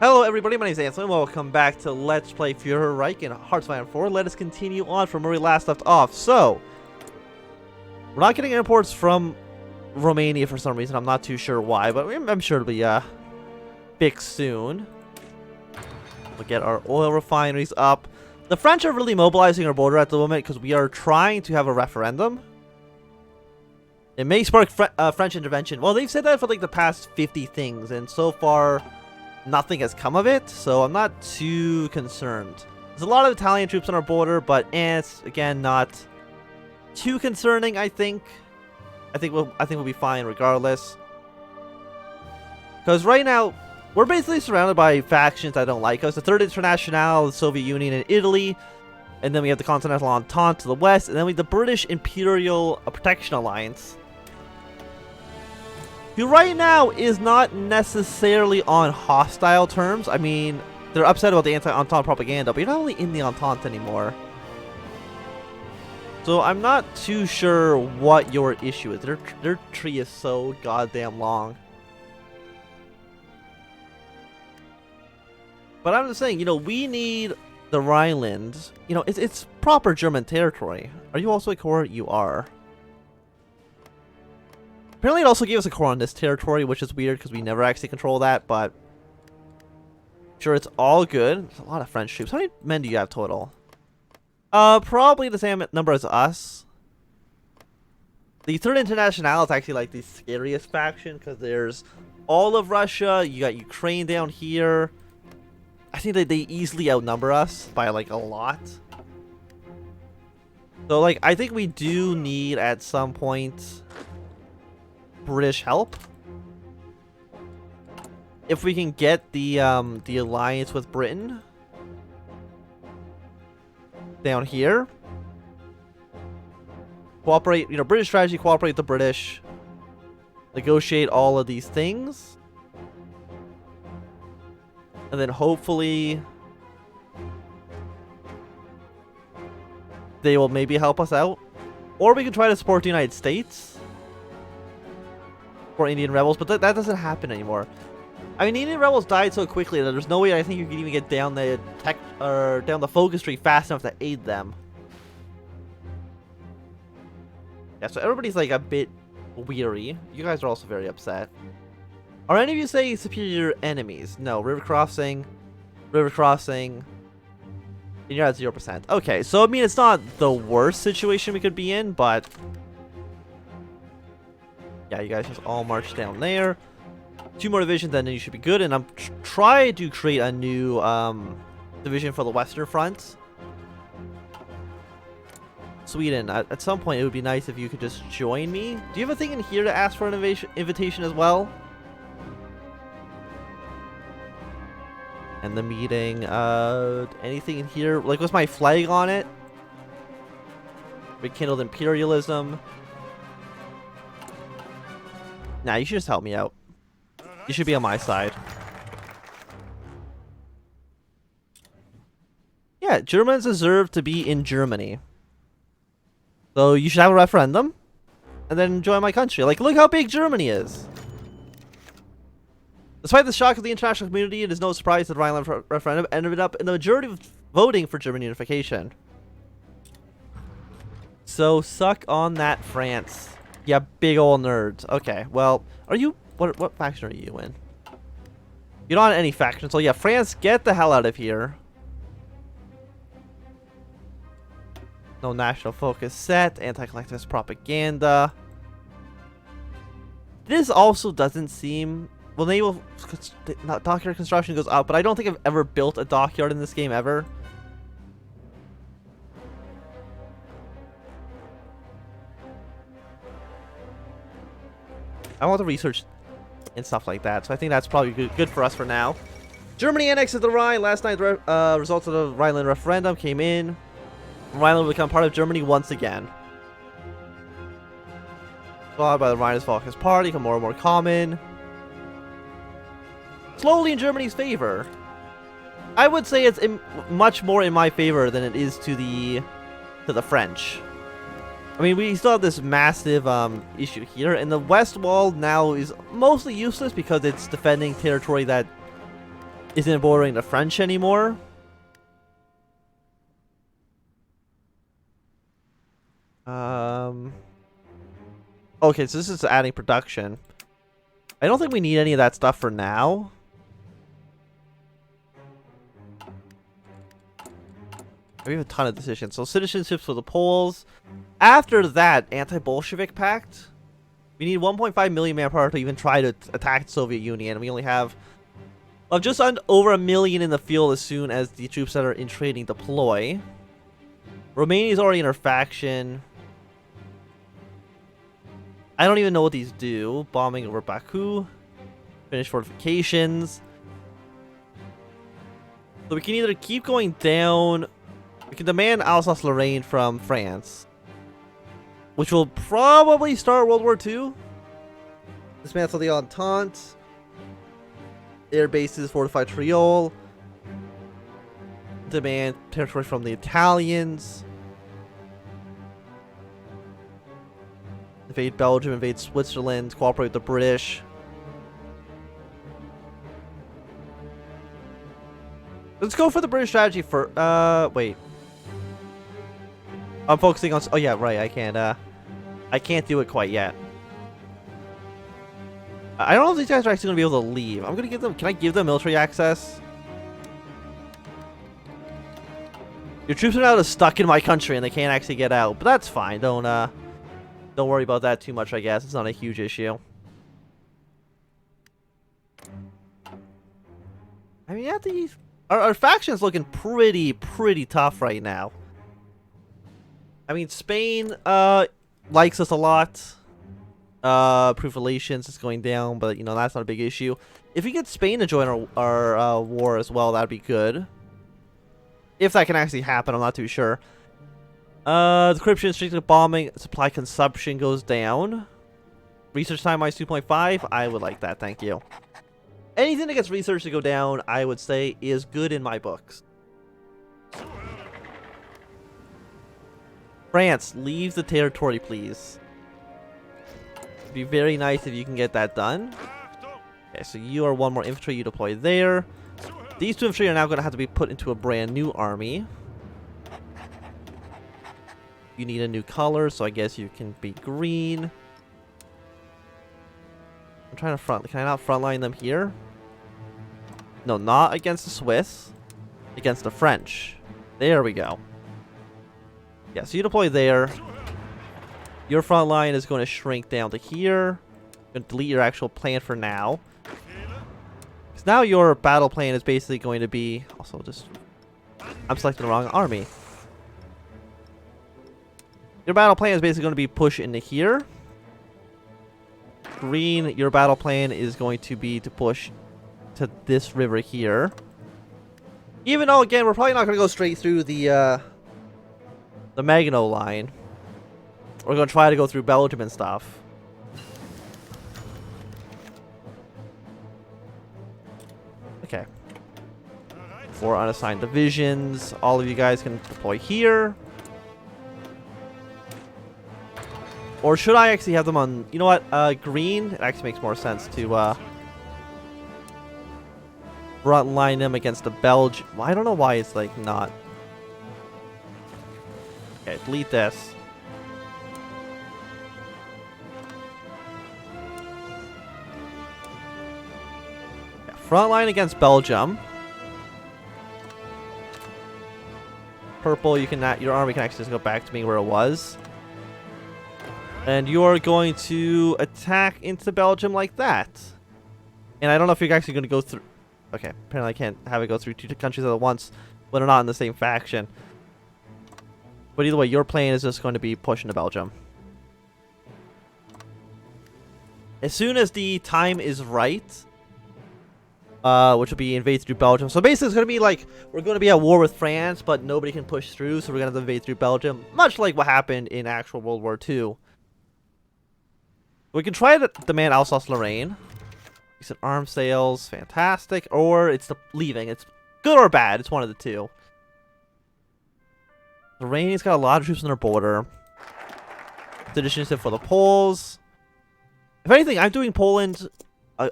Hello everybody, my name is Anselm. Welcome back to Let's Play Fuhrerreich in HOI4. Let us continue on from where we last left off. So, we're not getting imports from Romania for some reason. I'm not too sure why, but I'm sure it'll be fixed soon. We'll get our oil refineries up. The French are really mobilizing our border at the moment because we are trying to have a referendum. It may spark French intervention. Well, they've said that for like the past 50 things, and so far nothing has come of it, so I'm not too concerned. There's a lot of Italian troops on our border, but it's again not too concerning. I think we'll be fine regardless. Because right now we're basically surrounded by factions that don't like us. The Third International, the Soviet Union, and Italy, and then we have the Continental Entente to the west, and then we have the British Imperial Protection Alliance, who right now is not necessarily on hostile terms. I mean, they're upset about the anti-Entente propaganda, but you're not really in the Entente anymore. So I'm not too sure what your issue is. Their tree is so goddamn long. But I'm just saying, you know, we need the Rhineland. You know, it's proper German territory. Are you also a core? You are. Apparently it also gave us a core on this territory, which is weird because we never actually control that, but sure, it's all good. There's a lot of French troops. How many men do you have total? Probably the same number as us. The Third International is actually like the scariest faction because there's all of Russia. You got Ukraine down here. I think that they easily outnumber us by like a lot. So like I think we do need at some point British help. If we can get the alliance with Britain down here, cooperate, you know, British strategy, cooperate with the British, negotiate all of these things, and then hopefully they will maybe help us out, or we can try to support the United States for Indian rebels, but that doesn't happen anymore. I mean, the Indian rebels died so quickly that there's no way I think you can even get down the down the focus tree fast enough to aid them. Yeah, so everybody's like a bit weary. You guys are also very upset. Are any of you saying superior enemies? No, river crossing, and you're at 0%. Okay, so I mean, it's not the worst situation we could be in, but yeah, you guys just all march down there. 2 more divisions, and then you should be good. And I'm trying to create a new division for the Western Front. Sweden, at some point it would be nice if you could just join me. Do you have a thing in here to ask for an invitation as well? And the meeting, anything in here? Like, was my flag on it? Rekindled imperialism. Nah, you should just help me out. You should be on my side. Yeah, Germans deserve to be in Germany. So you should have a referendum and then join my country. Like, look how big Germany is. Despite the shock of the international community, it is no surprise that the Rhineland referendum ended up in the majority of voting for German unification. So suck on that, France. Yeah, big ol' nerds. Okay, well, are you... What faction are you in? You're not in any faction, so yeah, France, get the hell out of here. No national focus set, anti-collectivist propaganda. This also doesn't seem... Well, naval dockyard construction goes up, but I don't think I've ever built a dockyard in this game ever. I want to research and stuff like that, so I think that's probably good for us for now. Germany annexes the Rhine. Last night, the results of the Rhineland referendum came in. Rhineland will become part of Germany once again. Followed by the Rhineland's Volkspartei Party, become more and more common. Slowly in Germany's favor. I would say it's much more in my favor than it is to the French. I mean, we still have this massive issue here, and the West Wall now is mostly useless because it's defending territory that isn't bordering the French anymore. Okay, so this is adding production. I don't think we need any of that stuff for now. We have a ton of decisions. So citizenships for the Poles. After that, anti-Bolshevik pact. We need 1.5 million manpower to even try to attack the Soviet Union. We only have just over 1 million in the field as soon as the troops that are in training deploy. Romania is already in our faction. I don't even know what these do. Bombing over Baku. Finish fortifications. So we can either keep going down. We can demand Alsace-Lorraine from France, which will probably start World War II. Dismantle the Entente. Air bases, fortify Triol. Demand territory from the Italians. Invade Belgium, invade Switzerland, cooperate with the British. Let's go for the British strategy for, wait. I'm focusing on, oh yeah, right, I can't do it quite yet. I don't know if these guys are actually going to be able to leave. I'm going to give them, can I give them military access? Your troops are now just stuck in my country and they can't actually get out, but that's fine. Don't worry about that too much, I guess. It's not a huge issue. I mean, yeah, our faction's looking pretty tough right now. I mean, Spain likes us a lot. Proof relations is going down, but you know that's not a big issue. If we get Spain to join our war as well, that'd be good. If that can actually happen, I'm not too sure. Decryption, strategic bombing, supply consumption goes down. Research time minus 2.5. I would like that, thank you. Anything that gets research to go down, I would say, is good in my books. France, leave the territory, please. It'd be very nice if you can get that done. Okay, so you are one more infantry, you deploy there. These two infantry are now going to have to be put into a brand new army. You need a new color, so I guess you can be green. I'm trying to can I not frontline them here? No, not against the Swiss. Against the French. There we go. Yeah, so you deploy there. Your front line is going to shrink down to here. You're going to delete your actual plan for now. Because now your battle plan is basically going to be... Also, just... I'm selecting the wrong army. Your battle plan is basically going to be push into here. Green, your battle plan is going to be to push to this river here. Even though, again, we're probably not going to go straight through the Maginot line. We're going to try to go through Belgium and stuff. Okay. 4 unassigned divisions. All of you guys can deploy here. Or should I actually have them on... You know what? Green? It actually makes more sense to front line them against the Belgium. Well, I don't know why it's like not... Okay, delete this. Yeah, front line against Belgium. Purple, you cannot... Your army can actually just go back to me where it was. And you're going to attack into Belgium like that. And I don't know if you're actually going to go through... Okay, apparently I can't have it go through 2 countries at once when they're not in the same faction. But either way, your plan is just going to be pushing to Belgium. As soon as the time is right, which will be invade through Belgium. So basically it's going to be like, we're going to be at war with France, but nobody can push through, so we're going to invade through Belgium. Much like what happened in actual World War II. We can try to demand Alsace-Lorraine. Decent arms sales, fantastic. Or it's the leaving. It's good or bad. It's one of the two. Lorraine's got a lot of troops on their border. Citizenship for the Poles. If anything, I'm doing Poland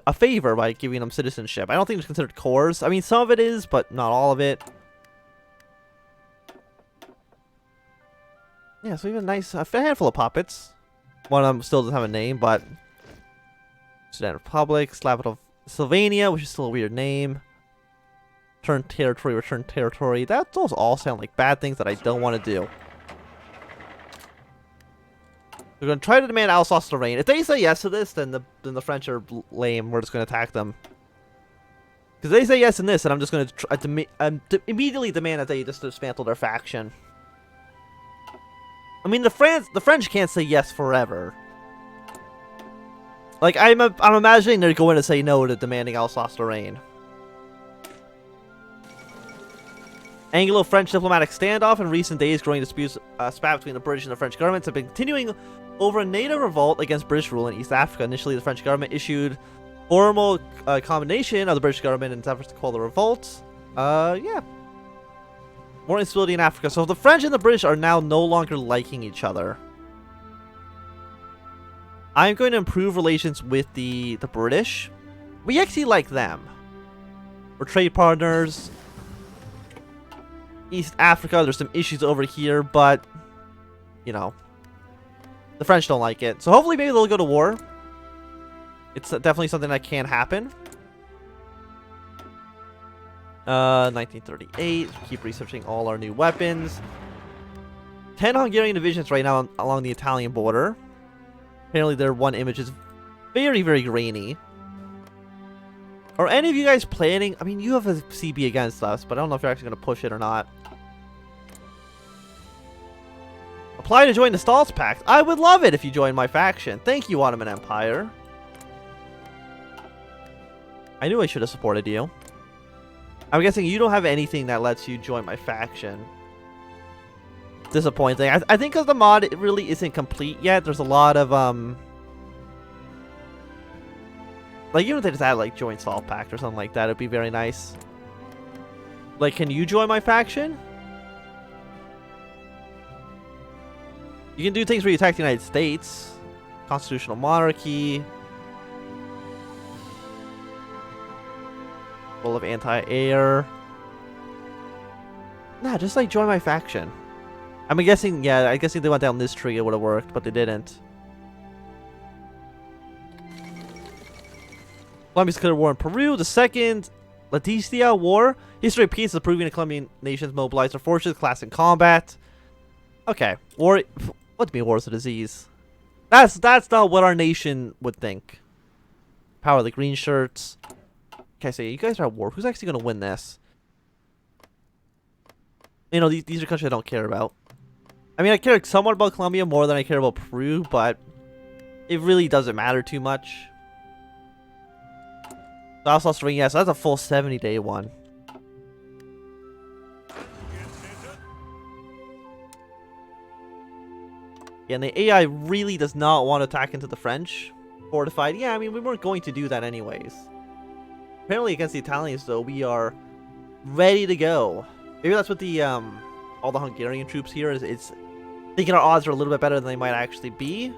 a favor by giving them citizenship. I don't think it's considered cores. I mean, some of it is, but not all of it. Yeah, so we have a handful of puppets. One of them still doesn't have a name, but Sudan Republic, Slavic of Sylvania, which is still a weird name. Return territory, return territory. Those all sound like bad things that I don't want to do. We're going to try to demand Alsace-Lorraine. If they say yes to this, then the French are lame. We're just going to attack them. Because they say yes in this, and I'm just going to immediately demand that they just dismantle their faction. I mean, the French can't say yes forever. Like, I'm imagining they're going to say no to demanding Alsace-Lorraine. Anglo-French diplomatic standoff. In recent days, growing disputes spat between the British and the French governments have been continuing over a NATO revolt against British rule in East Africa. Initially, the French government issued formal condemnation of the British government in its efforts to quell the revolt. Yeah. More instability in Africa. So the French and the British are now no longer liking each other. I'm going to improve relations with the British. We actually like them. We're trade partners. East Africa, there's some issues over here, but, you know, the French don't like it. So hopefully maybe they'll go to war. It's definitely something that can happen. 1938. Keep researching all our new weapons. 10 Hungarian divisions right now along the Italian border. Apparently their one image is very, very grainy. Are any of you guys planning? I mean, you have a CB against us, but I don't know if you're actually going to push it or not. Apply to join the Stalls Pact. I would love it if you joined my faction. Thank you, Ottoman Empire. I knew I should have supported you. I'm guessing you don't have anything that lets you join my faction. Disappointing. I think because the mod it really isn't complete yet. There's a lot of like, even if they just add like join Salt Pact or something like that, it'd be very nice. Like, can you join my faction? You can do things where you attack the United States. Constitutional monarchy. Full of anti-air. Nah, just like join my faction. I'm guessing, yeah, I guess if they went down this tree it would have worked, but they didn't. Colombia's declared war in Peru. The second Leticia War. History repeats, the Peruvian and Colombian nations mobilized their forces, class in combat. Okay, war. What do you mean war is a disease? That's not what our nation would think. Power of the green shirts. Okay, so you guys are at war. Who's actually gonna win this? You know, these are countries I don't care about. I mean, I care somewhat about Colombia more than I care about Peru, but it really doesn't matter too much. Alsace-Lorraine, yes, that's a full 70-day one. Yeah, and the AI really does not want to attack into the French. Fortified, yeah, I mean, we weren't going to do that anyways. Apparently against the Italians, though, we are ready to go. Maybe that's what the, all the Hungarian troops here is. It's thinking our odds are a little bit better than they might actually be.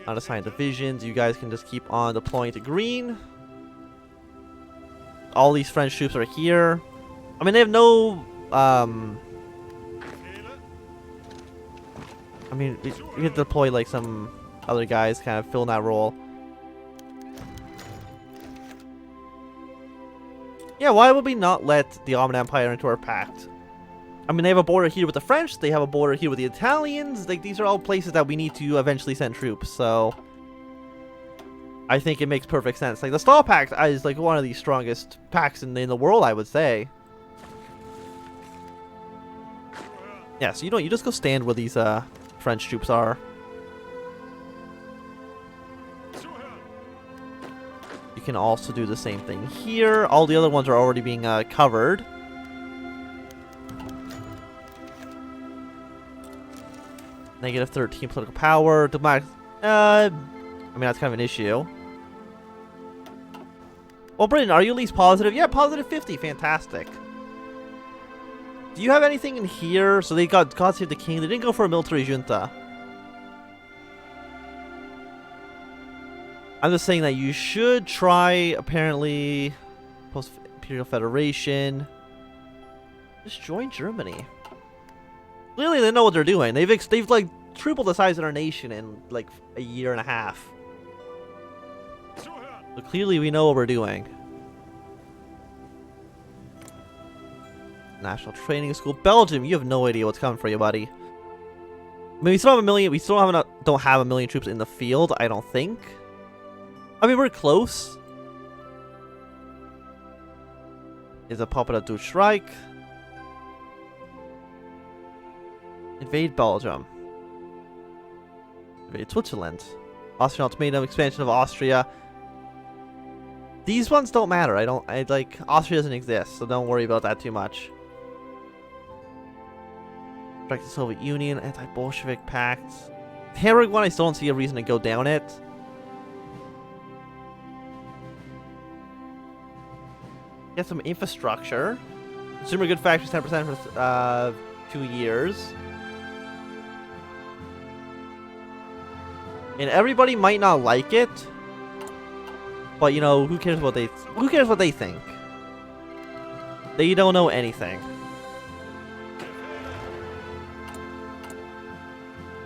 Unassigned divisions. You guys can just keep on deploying to green. All these French troops are here. I mean, they have no... I mean, we could deploy like some other guys kind of fill in that role. Yeah, why would we not let the Ottoman Empire into our pact? I mean, they have a border here with the French. They have a border here with the Italians. Like, these are all places that we need to eventually send troops. So, I think it makes perfect sense. Like, the Stall Pact is like one of the strongest pacts in the world, I would say. Yeah, so you just go stand where these French troops are. You can also do the same thing here. All the other ones are already being covered. Negative 13 political power. Diplomatic. I mean, that's kind of an issue. Well, Britain, are you at least positive? Yeah, positive 50. Fantastic. Do you have anything in here? So they got God Save the King. They didn't go for a military junta. I'm just saying that you should try, apparently, Post-Imperial Federation. Just join Germany. Clearly they know what they're doing. They've like tripled the size of their nation in like a year and a half. So clearly we know what we're doing. National Training School. Belgium, you have no idea what's coming for you, buddy. I mean, we still have a million. We still don't have a million troops in the field, I don't think. I mean, we're close. Is a puppet of Deutsche Reich. Invade Belgium. Invade Switzerland. Austrian ultimatum, expansion of Austria. These ones don't matter. Austria doesn't exist, so don't worry about that too much. Strike the Soviet Union, anti-Bolshevik pact. The Hamburg one, I still don't see a reason to go down it. Get some infrastructure. Consumer good factories 10% for 2 years. And everybody might not like it, but you know, who cares what they think? They don't know anything.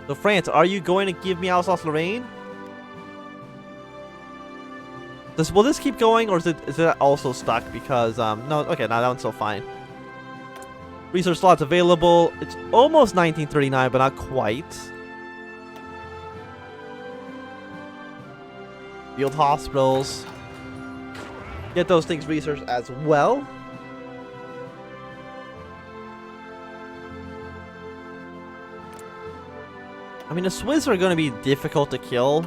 So France, are you going to give me Alsace-Lorraine? Will this keep going, or is it also stuck? Because no, okay, now that one's still fine. Research slots available. It's almost 1939, but not quite. Field hospitals. Get those things researched as well. I mean, the Swiss are going to be difficult to kill.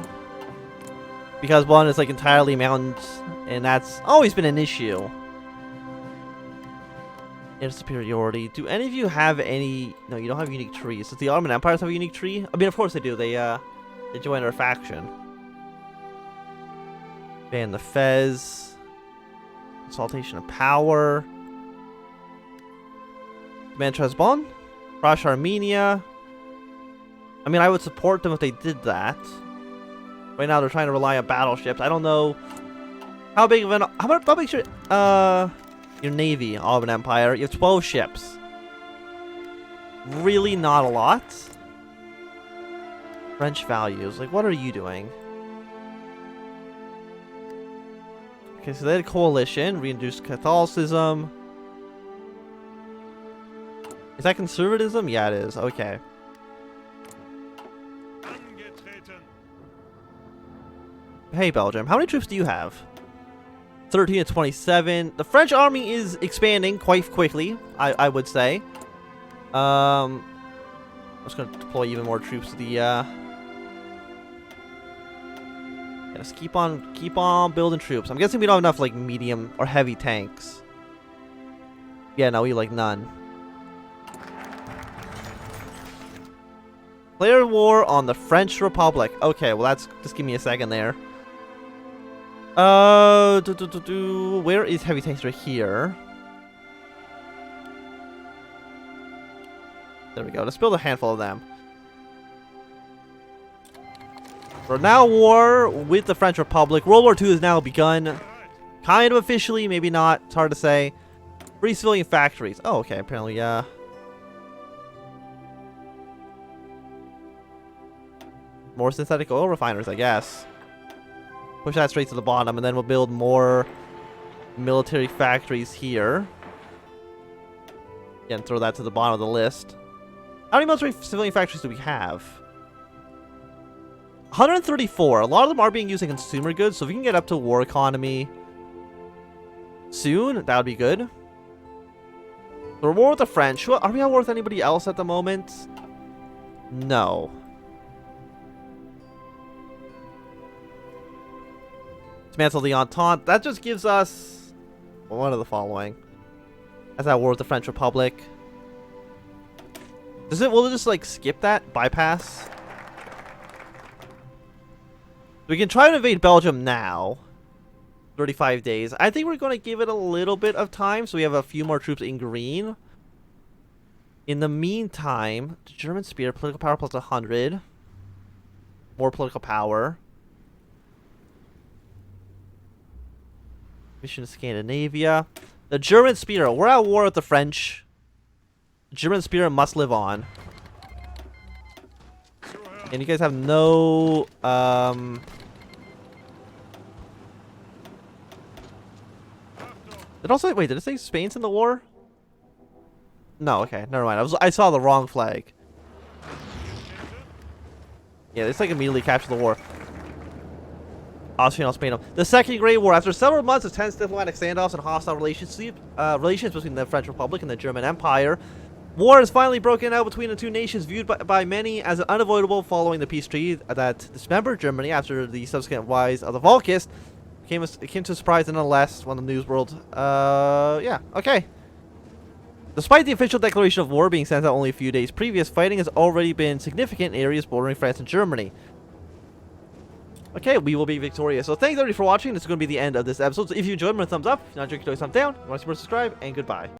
Because one is like entirely mountains, and that's always been an issue. Air superiority. Do any of you have any... No, you don't have unique trees. Does the Ottoman Empire have a unique tree? I mean, of course they do. They join our faction. Ban the Fez. Consultation of power. Demand Trezbon. Crush Armenia. I mean, I would support them if they did that. Right now, they're trying to rely on battleships. I don't know how big of an... How big should... your navy, Ottoman Empire. You have 12 ships. Really not a lot. French values. Like, what are you doing? Okay, so they had a coalition. Reintroduced Catholicism. Is that conservatism? Yeah, it is. Okay. Hey, Belgium. How many troops do you have? 13 to 27. The French army is expanding quite quickly, I would say. I'm just going to deploy even more troops to the... Just keep on building troops. I'm guessing we don't have enough, like, medium or heavy tanks. Yeah, no, we like none. Declare war on the French Republic. Okay, well, that's... Just give me a second there. Where is heavy tanks? Right here. There we go. Let's build a handful of them. We're now at war with the French Republic. World War II has now begun. Kind of officially, maybe not. It's hard to say. Free civilian factories. Oh, okay. Apparently, yeah. More synthetic oil refiners, I guess. Push that straight to the bottom, and then we'll build more military factories here. Again, throw that to the bottom of the list. How many military civilian factories do we have? 134. A lot of them are being used in consumer goods, so if we can get up to war economy soon, that would be good. So we're war with the French. Are we at war with anybody else at the moment? No. Dismantle the Entente. That just gives us one of the following. That's at war with the French Republic. Will it just like skip that? Bypass? We can try to invade Belgium now. 35 days. I think we're going to give it a little bit of time, so we have a few more troops in green. In the meantime, the German Spear, political power plus 100. More political power. Mission Scandinavia. The German spirit. We're at war with the French. The German spirit must live on. And you guys have no... Did also... Wait, did it say Spain's in the war? No, okay. Never mind. I saw the wrong flag. Yeah, it's like immediately capture the war. Austria and Spain. The Second Great War. After several months of tense diplomatic standoffs and hostile relations between the French Republic and the German Empire, war has finally broken out between the two nations, viewed by many as unavoidable following the peace treaty that dismembered Germany after the subsequent rise of the Volkists. It came to a surprise nonetheless when the news world... yeah, okay. Despite the official declaration of war being sent out only a few days previous, fighting has already been significant in areas bordering France and Germany. Okay, we will be victorious. So thanks everybody for watching. This is going to be the end of this episode. So if you enjoyed, give me a thumbs up. If you're not drinking, thumb down. If you want to subscribe, and goodbye.